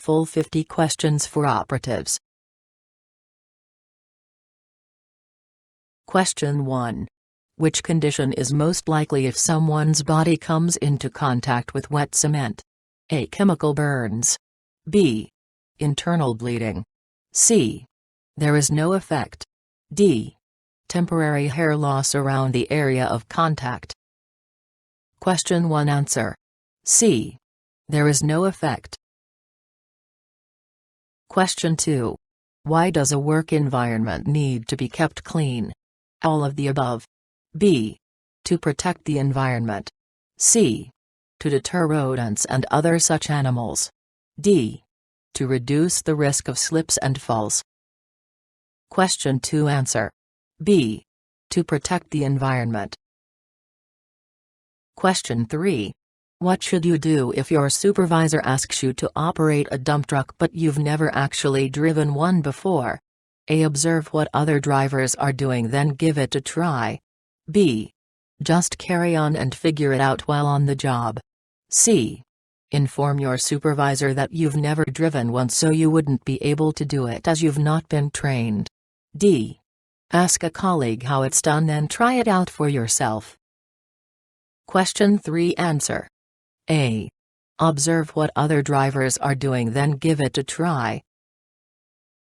Full 50 questions for operatives. Question 1. Which condition is most likely if someone's body comes into contact with wet cement? A. Chemical burns. B. Internal bleeding. C. There is no effect. D. Temporary hair loss around the area of contact. Question 1 answer. C. There is no effect. Question 2. Why does a work environment need to be kept clean? All of the above. B. To protect the environment. C. To deter rodents and other such animals. D. To reduce the risk of slips and falls. Question 2 answer. B. To protect the environment. Question 3. What should you do if your supervisor asks you to operate a dump truck but you've never actually driven one before? A. Observe what other drivers are doing, then give it a try. B. Just carry on and figure it out while on the job. C. Inform your supervisor that you've never driven one so you wouldn't be able to do it as you've not been trained. D. Ask a colleague how it's done, then try it out for yourself. Question 3 answer. A. Observe what other drivers are doing, then give it a try.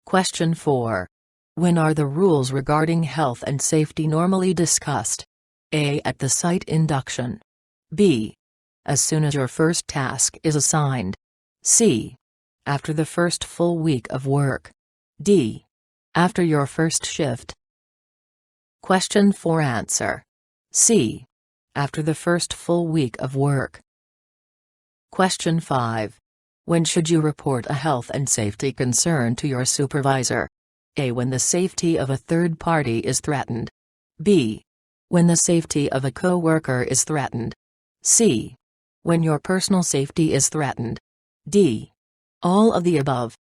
Question 4. When are the rules regarding health and safety normally discussed? A. At the site induction. B. As soon as your first task is assigned. C. After the first full week of work. D. After your first shift. Question 4 answer. C. After the first full week of work. Question 5. When should you report a health and safety concern to your supervisor? A. When the safety of a third party is threatened. B. When the safety of a co-worker is threatened. C. When your personal safety is threatened. D. All of the above.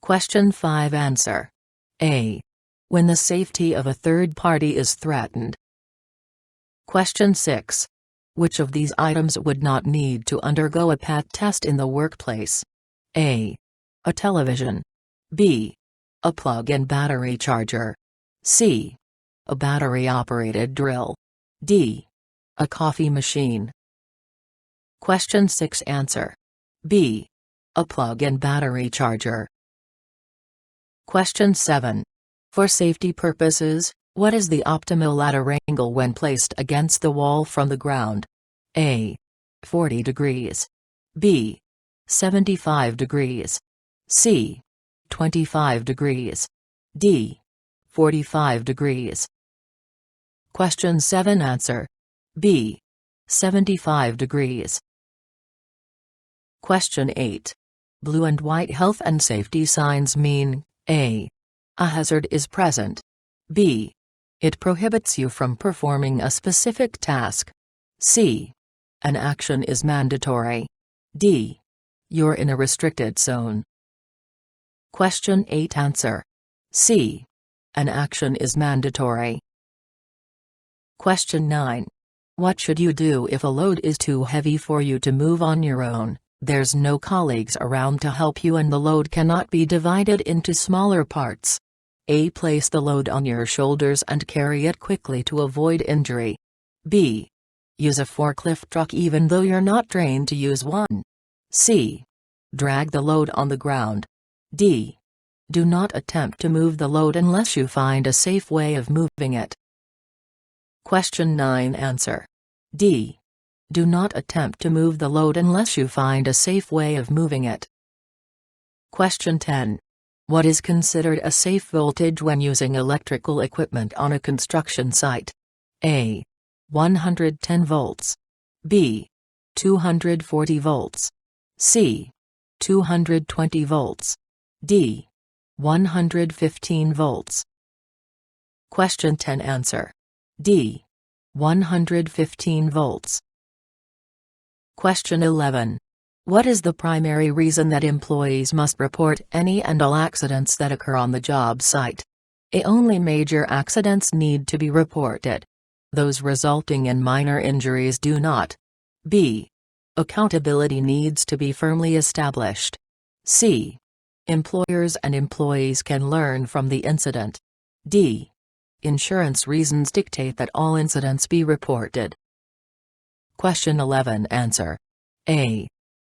Question 5 answer. A. When the safety of a third party is threatened. Question 6. Which of these items would not need to undergo a PAT test in the workplace? A. A television. B. A plug-in battery charger. C. A battery-operated drill. D. A coffee machine. Question 6 answer. B. A plug-in battery charger. Question 7. For safety purposes, what is the optimal ladder angle when placed against the wall from the ground? A. 40 degrees. B. 75 degrees. C. 25 degrees. D. 45 degrees. Question 7 answer. B. 75 degrees. Question 8. Blue and white health and safety signs mean A. A hazard is present. B. It prohibits you from performing a specific task. C. An action is mandatory. D. You're in a restricted zone. Question 8 answer. C. An action is mandatory. Question 9. What should you do if a load is too heavy for you to move on your own? There's no colleagues around to help you and the load cannot be divided into smaller parts. A. Place the load on your shoulders and carry it quickly to avoid injury. B. Use a forklift truck even though you're not trained to use one. C. Drag the load on the ground. D. Do not attempt to move the load unless you find a safe way of moving it. Question 9 answer. D. Do not attempt to move the load unless you find a safe way of moving it. Question 10. What is considered a safe voltage when using electrical equipment on a construction site? A. 110 volts. B. 240 volts. C. 220 volts. D. 115 volts. Question 10 answer. D. 115 volts. Question 11. What is the primary reason that employees must report any and all accidents that occur on the job site? A. Only major accidents need to be reported. Those resulting in minor injuries do not. B. Accountability needs to be firmly established. C. Employers and employees can learn from the incident. D. Insurance reasons dictate that all incidents be reported. Question 11. Answer. A.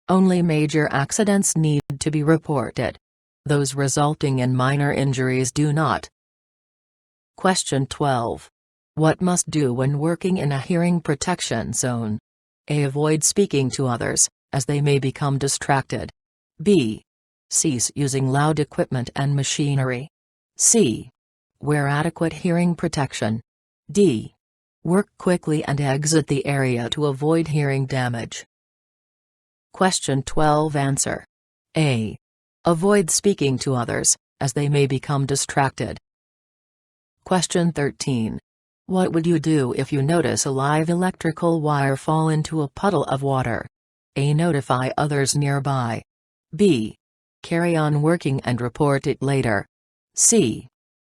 Only major accidents need to be reported. Those resulting in minor injuries do not. Question 12. What must do when working in a hearing protection zone? A. Avoid speaking to others, as they may become distracted. B. Cease using loud equipment and machinery. C. Wear adequate hearing protection. D. Work quickly and exit the area to avoid hearing damage. Question 12. Answer. A. Avoid speaking to others, as they may become distracted. Question 13. What would you do if you notice a live electrical wire fall into a puddle of water? A. Notify others nearby. B. Carry on working and report it later. C.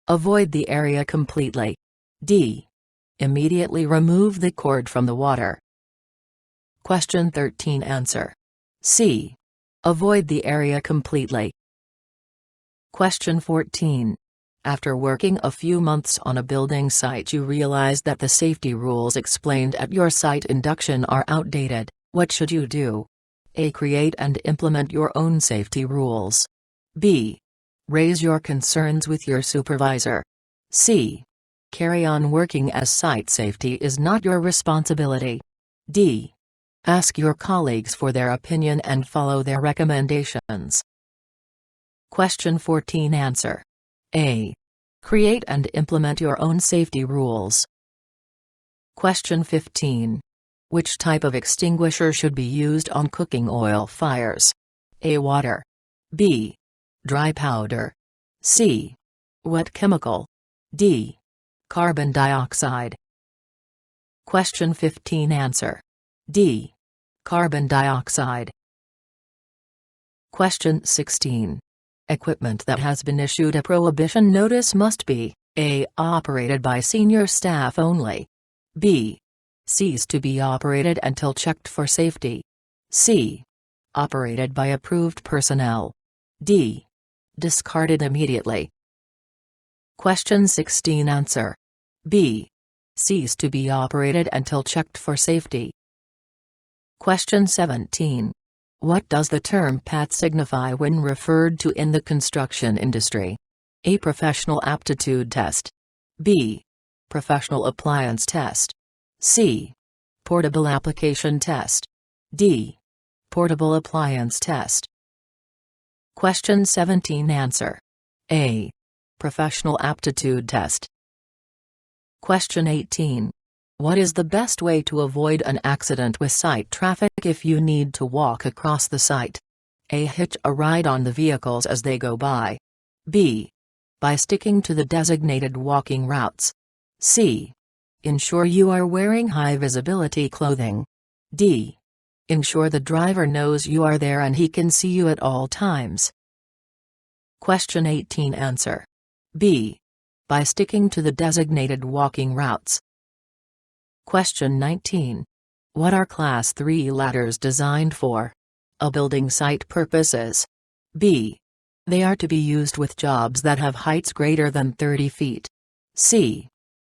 Avoid the area completely. D. Immediately remove the cord from the water. Question 13. Answer. C. Avoid the area completely. Question 14. After working a few months on a building site, you realize that the safety rules explained at your site induction are outdated. What should you do? A. Create and implement your own safety rules. B. Raise your concerns with your supervisor. C. Carry on working as site safety is not your responsibility. D. Ask your colleagues for their opinion and follow their recommendations. Question 14. Answer. A. Create and implement your own safety rules. Question 15. Which type of extinguisher should be used on cooking oil fires? A. Water. B. Dry powder. C. Wet chemical. D. Carbon dioxide. Question 15. Answer. D. Carbon dioxide. Question 16. Equipment that has been issued a prohibition notice must be A. Operated by senior staff only. B. Cease to be operated until checked for safety. C. Operated by approved personnel. D. Discarded immediately. Question 16. Answer. B. Cease to be operated until checked for safety. Question 17. What does the term PAT signify when referred to in the construction industry? A. Professional aptitude test. B. Professional appliance test. C. Portable application test. D. Portable appliance test. Question 17. Answer. A. Professional aptitude test. Question 18. What is the best way to avoid an accident with site traffic if you need to walk across the site? A. Hitch a ride on the vehicles as they go by. B. By sticking to the designated walking routes. C. Ensure you are wearing high-visibility clothing. D. Ensure the driver knows you are there and he can see you at all times. Question 18. Answer. B. By sticking to the designated walking routes. Question 19. What are Class 3 ladders designed for? A. Building site purposes. B. They are to be used with jobs that have heights greater than 30 feet. C.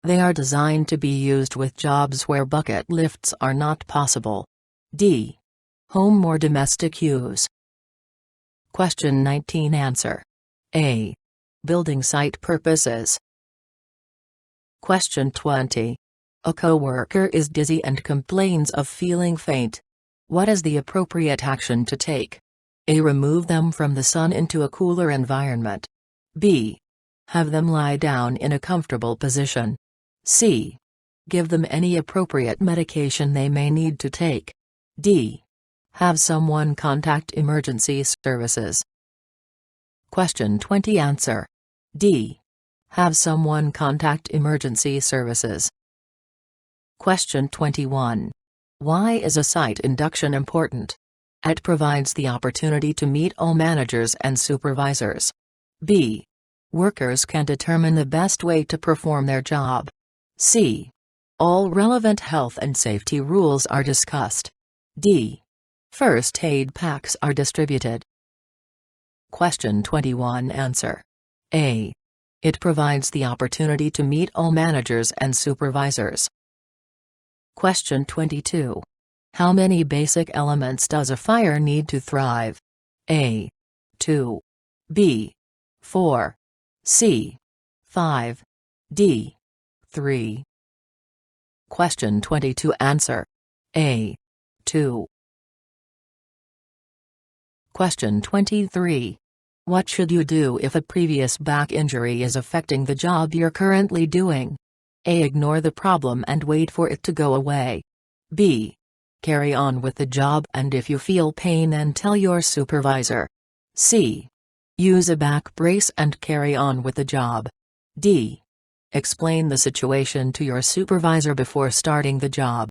They are designed to be used with jobs where bucket lifts are not possible. D. Home or domestic use. Question 19. Answer. A. Building site purposes. Question 20. A coworker is dizzy and complains of feeling faint. What is the appropriate action to take? A. Remove them from the sun into a cooler environment. B. Have them lie down in a comfortable position. C. Give them any appropriate medication they may need to take. D. Have someone contact emergency services. Question 20. Answer. D. Have someone contact emergency services. Question 21. Why is a site induction important? It provides the opportunity to meet all managers and supervisors. B. Workers can determine the best way to perform their job. C. All relevant health and safety rules are discussed. D. First aid packs are distributed. Question 21. Answer. A. It provides the opportunity to meet all managers and supervisors. Question 22. How many basic elements does a fire need to thrive? A. 2. B. 4. C. 5. D. 3. Question 22. Answer. A. 2. Question 23. What should you do if a previous back injury is affecting the job you're currently doing? A. Ignore the problem and wait for it to go away. B. Carry on with the job, and if you feel pain, then tell your supervisor. C. Use a back brace and carry on with the job. D. Explain the situation to your supervisor before starting the job.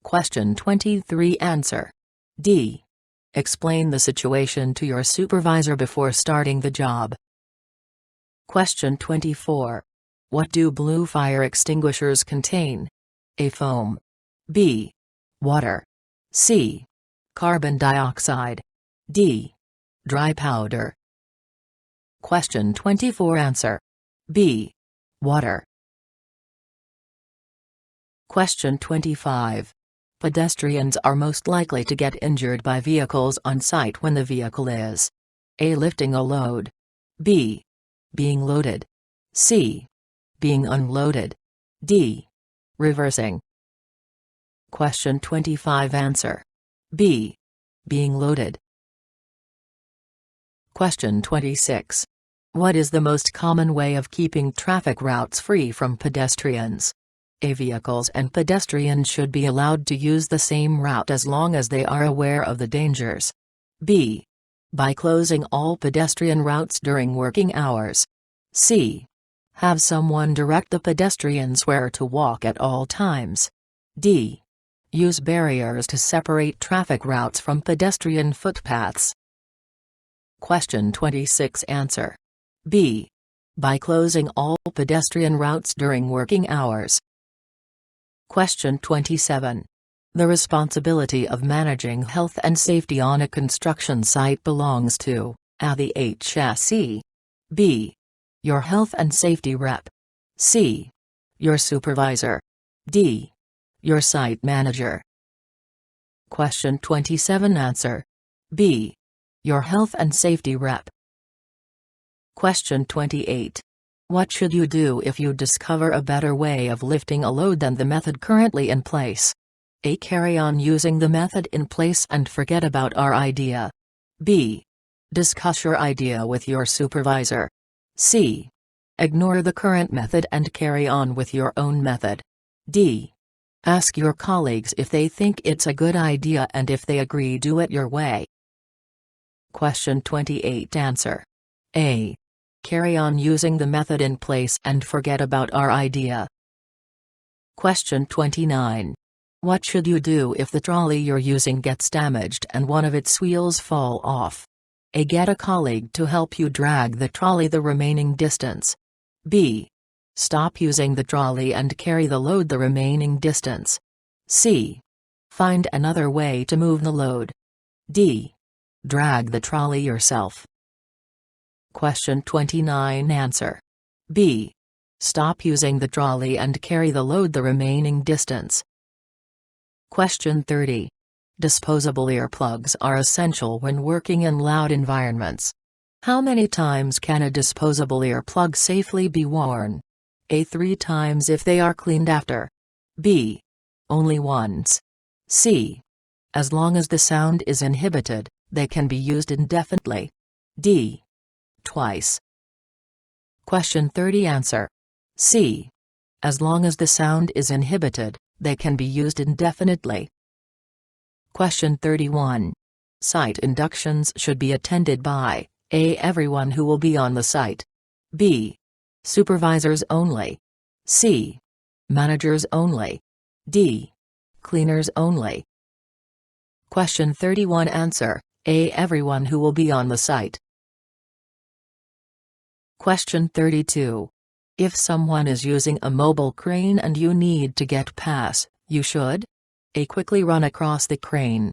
Question 23. Answer. D. Explain the situation to your supervisor before starting the job. Question 24. What do blue fire extinguishers contain? A. Foam. B. Water. C. Carbon dioxide. D. Dry powder. Question 24. Answer. B. Water. Question 25. Pedestrians are most likely to get injured by vehicles on site when the vehicle is A. Lifting a load. B. Being loaded. C. Being unloaded. D. Reversing. Question 25. Answer. B. Being loaded. Question 26. What is the most common way of keeping traffic routes free from pedestrians? A. Vehicles and pedestrians should be allowed to use the same route as long as they are aware of the dangers. B. By closing all pedestrian routes during working hours. C. Have someone direct the pedestrians where to walk at all times. D. Use barriers to separate traffic routes from pedestrian footpaths. Question 26. Answer. B. By closing all pedestrian routes during working hours. Question 27. The responsibility of managing health and safety on a construction site belongs to A. The HSE. B. Your health and safety rep. C. Your supervisor. D. Your site manager. Question 27. Answer. B. Your health and safety rep. Question 28. What should you do if you discover a better way of lifting a load than the method currently in place? A. Carry on using the method in place and forget about our idea. B. Discuss your idea with your supervisor. C. Ignore the current method and carry on with your own method. D. Ask your colleagues if they think it's a good idea, and if they agree, do it your way. Question 28. Answer. A. Carry on using the method in place and forget about our idea. Question 29. What should you do if the trolley you're using gets damaged and one of its wheels fall off? A. Get a colleague to help you drag the trolley the remaining distance. B. Stop using the trolley and carry the load the remaining distance. C. Find another way to move the load. D. Drag the trolley yourself. Question 29. Answer. B. Stop using the trolley and carry the load the remaining distance. Question 30. Disposable earplugs are essential when working in loud environments. How many times can a disposable earplug safely be worn? A. 3 times if they are cleaned after. B. Only once. C. As long as the sound is inhibited, they can be used indefinitely. D. Twice. Question 30. Answer. C. As long as the sound is inhibited, they can be used indefinitely. Question 31. Site inductions should be attended by A. Everyone who will be on the site. B. Supervisors only. C. Managers only. D. Cleaners only. Question 31. Answer. A. Everyone who will be on the site. Question 32. If someone is using a mobile crane and you need to get past, you should A. Quickly run across the crane.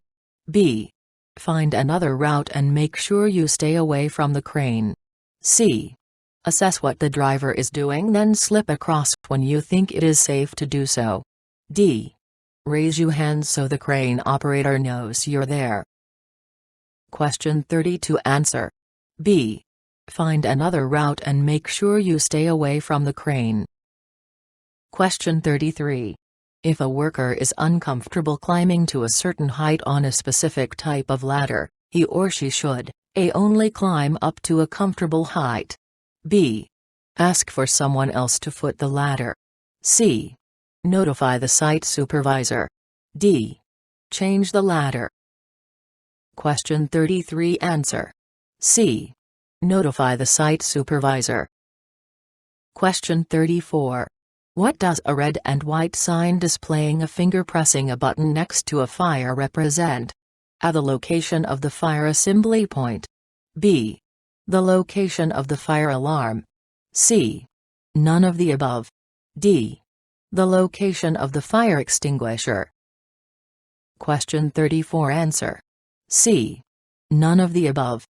B. Find another route and make sure you stay away from the crane. C. Assess what the driver is doing, then slip across when you think it is safe to do so. D. Raise your hands so the crane operator knows you're there. Question 32. Answer. B. Find another route and make sure you stay away from the crane. Question 33. If a worker is uncomfortable climbing to a certain height on a specific type of ladder, he or she should A. Only climb up to a comfortable height. B. Ask for someone else to foot the ladder. C. Notify the site supervisor. D. Change the ladder. Question 33. Answer. C. Notify the site supervisor. Question 34. What does a red and white sign displaying a finger pressing a button next to a fire represent? A. The location of the fire assembly point. B. The location of the fire alarm. C. None of the above. D. The location of the fire extinguisher. Question 34. Answer. C. None of the above.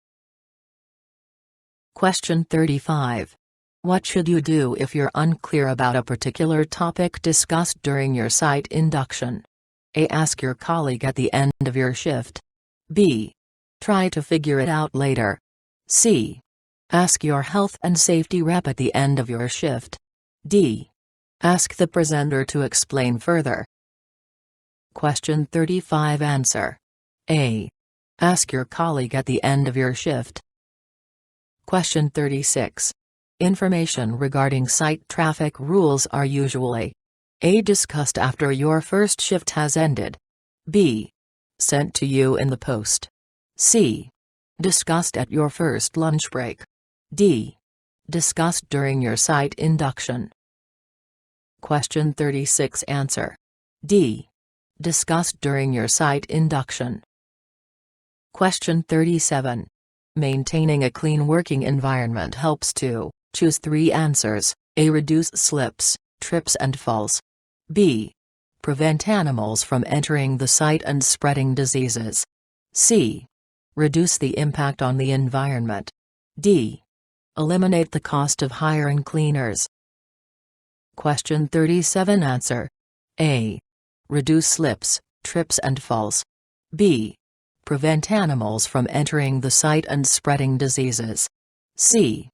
Question 35. What should you do if you're unclear about a particular topic discussed during your site induction? A. Ask your colleague at the end of your shift. B. Try to figure it out later. C. Ask your health and safety rep at the end of your shift. D. Ask the presenter to explain further. Question 35. Answer. A. Ask your colleague at the end of your shift. Question 36. Information regarding site traffic rules are usually A. Discussed after your first shift has ended. B. Sent to you in the post. C. Discussed at your first lunch break. D. Discussed during your site induction. Question 36. Answer. D. Discussed during your site induction. Question 37. Maintaining a clean working environment helps to choose 3 answers. A. Reduce slips, trips and falls. B. Prevent animals from entering the site and spreading diseases. C. Reduce the impact on the environment. D. Eliminate the cost of hiring cleaners. Question 37. Answer. A. Reduce slips, trips and falls. B. Prevent animals from entering the site and spreading diseases. C.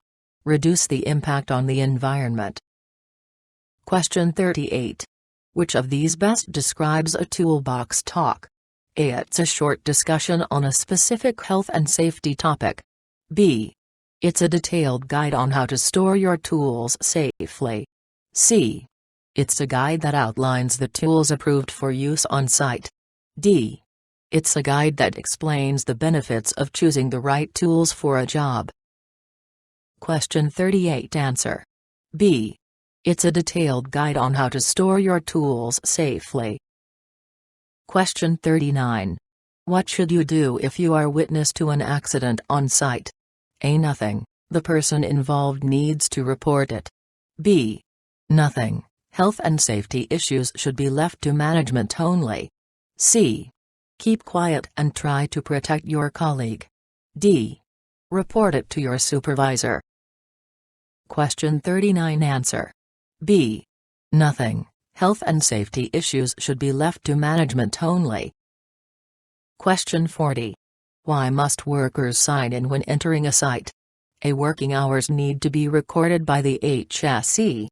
Reduce the impact on the environment. Question 38. Which of these best describes a toolbox talk? A. It's a short discussion on a specific health and safety topic. B. It's a detailed guide on how to store your tools safely. C. It's a guide that outlines the tools approved for use on site. D. It's a guide that explains the benefits of choosing the right tools for a job. Question 38. Answer. B. It's a detailed guide on how to store your tools safely. Question 39. What should you do if you are witness to an accident on site? A. Nothing. The person involved needs to report it. B. Nothing. Health and safety issues should be left to management only. C. Keep quiet and try to protect your colleague. D. Report it to your supervisor. Question 39. Answer. B. Nothing. Health and safety issues should be left to management only. Question 40. Why must workers sign in when entering a site? A. Working hours need to be recorded by the HSE.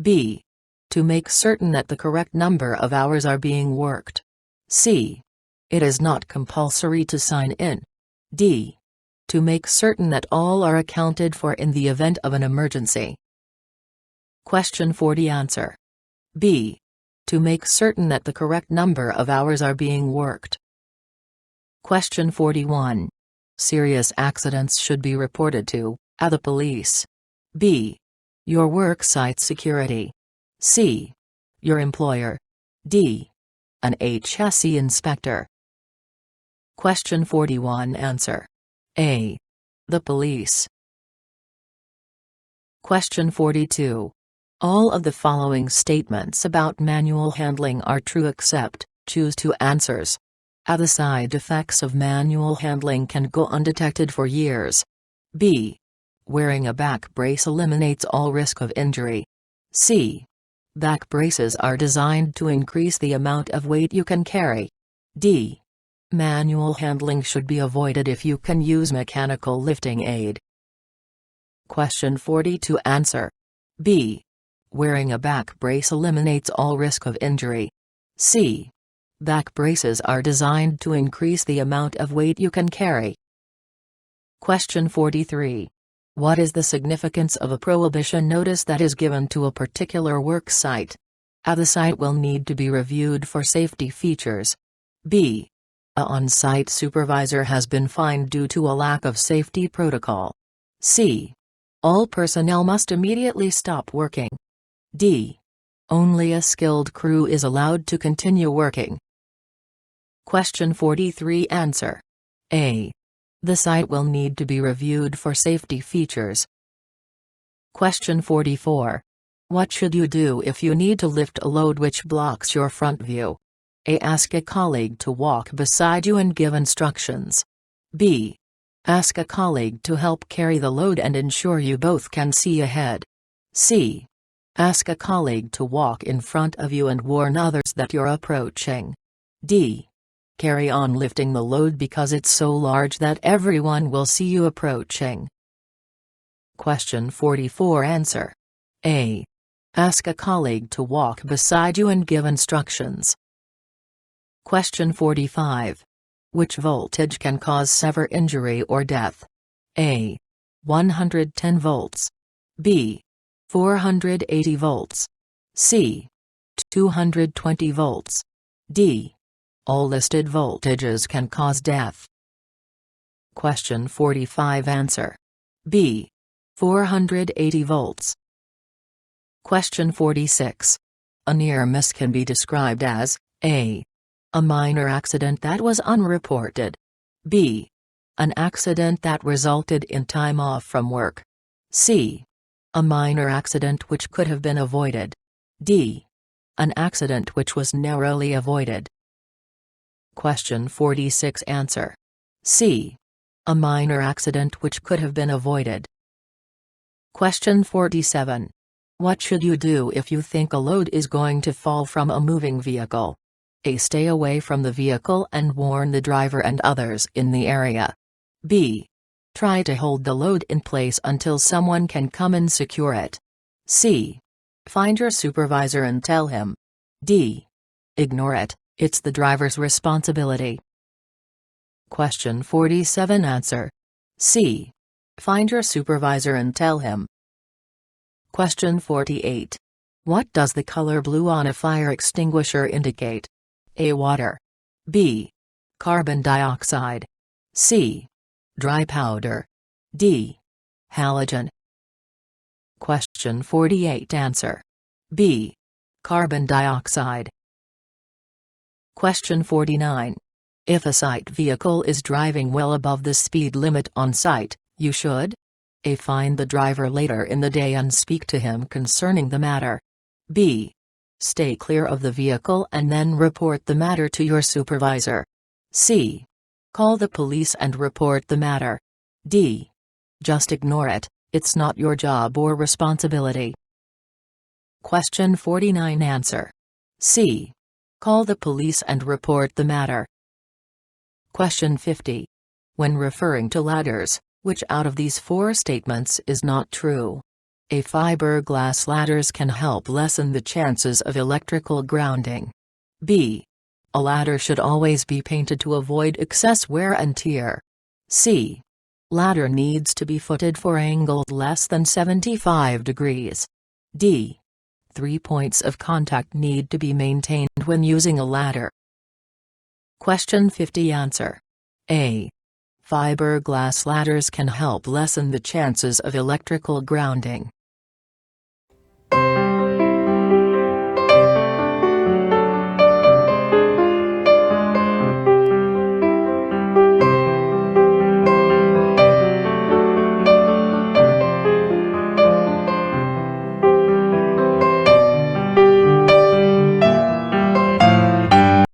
B. To make certain that the correct number of hours are being worked. C. It is not compulsory to sign in. D. To make certain that all are accounted for in the event of an emergency. Question 40. Answer. B. To make certain that the correct number of hours are being worked. Question 41. Serious accidents should be reported to A. The police. B. Your work site security. C. Your employer. D. An HSE inspector. Question 41. Answer. A. The police. Question 42. All of the following statements about manual handling are true except, choose 2 answers. The side effects of manual handling can go undetected for years. B. Wearing a back brace eliminates all risk of injury. C. Back braces are designed to increase the amount of weight you can carry. D. Manual handling should be avoided if you can use mechanical lifting aid. Question 42. Answer. B. Wearing a back brace eliminates all risk of injury. C. Back braces are designed to increase the amount of weight you can carry. Question 43. What is the significance of a prohibition notice that is given to a particular work site? The site will need to be reviewed for safety features. B. A on-site supervisor has been fined due to a lack of safety protocol. C. All personnel must immediately stop working. D. Only a skilled crew is allowed to continue working. Question 43. Answer. A. The site will need to be reviewed for safety features. Question 44. What should you do if you need to lift a load which blocks your front view? A. Ask a colleague to walk beside you and give instructions. B. Ask a colleague to help carry the load and ensure you both can see ahead. C. Ask a colleague to walk in front of you and warn others that you're approaching. D. Carry on lifting the load because it's so large that everyone will see you approaching. Question 44. Answer. A. Ask a colleague to walk beside you and give instructions. Question 45. Which voltage can cause severe injury or death? A. 110 volts. B. 480 volts. C. 220 volts. D. All listed voltages can cause death. Question 45. Answer. B. 480 volts. Question 46. A near miss can be described as A. A minor accident that was unreported. B. An accident that resulted in time off from work. C. A minor accident which could have been avoided. D. An accident which was narrowly avoided. Question 46. Answer. C. A minor accident which could have been avoided. Question 47. What should you do if you think a load is going to fall from a moving vehicle? A. Stay away from the vehicle and warn the driver and others in the area. B. Try to hold the load in place until someone can come and secure it. C. Find your supervisor and tell him. D. Ignore it, it's the driver's responsibility. Question 47. Answer. C. Find your supervisor and tell him. Question 48. What does the color blue on a fire extinguisher indicate? A. Water. B. Carbon dioxide. C. Dry powder. D. Halogen. Question 48. Answer. B. Carbon dioxide. Question 49. If a site vehicle is driving well above the speed limit on site, you should A. Find the driver later in the day and speak to him concerning the matter. B. Stay clear of the vehicle and then report the matter to your supervisor. C. Call the police and report the matter. D. Just ignore it, it's not your job or responsibility. Question 49. Answer. C. Call the police and report the matter. Question 50. When referring to ladders, which out of these four statements is not true? A. Fiberglass ladders can help lessen the chances of electrical grounding. B. A ladder should always be painted to avoid excess wear and tear. C. Ladder needs to be footed for angles less than 75 degrees. D. 3 points of contact need to be maintained when using a ladder. Question 50. Answer. A. Fiberglass ladders can help lessen the chances of electrical grounding.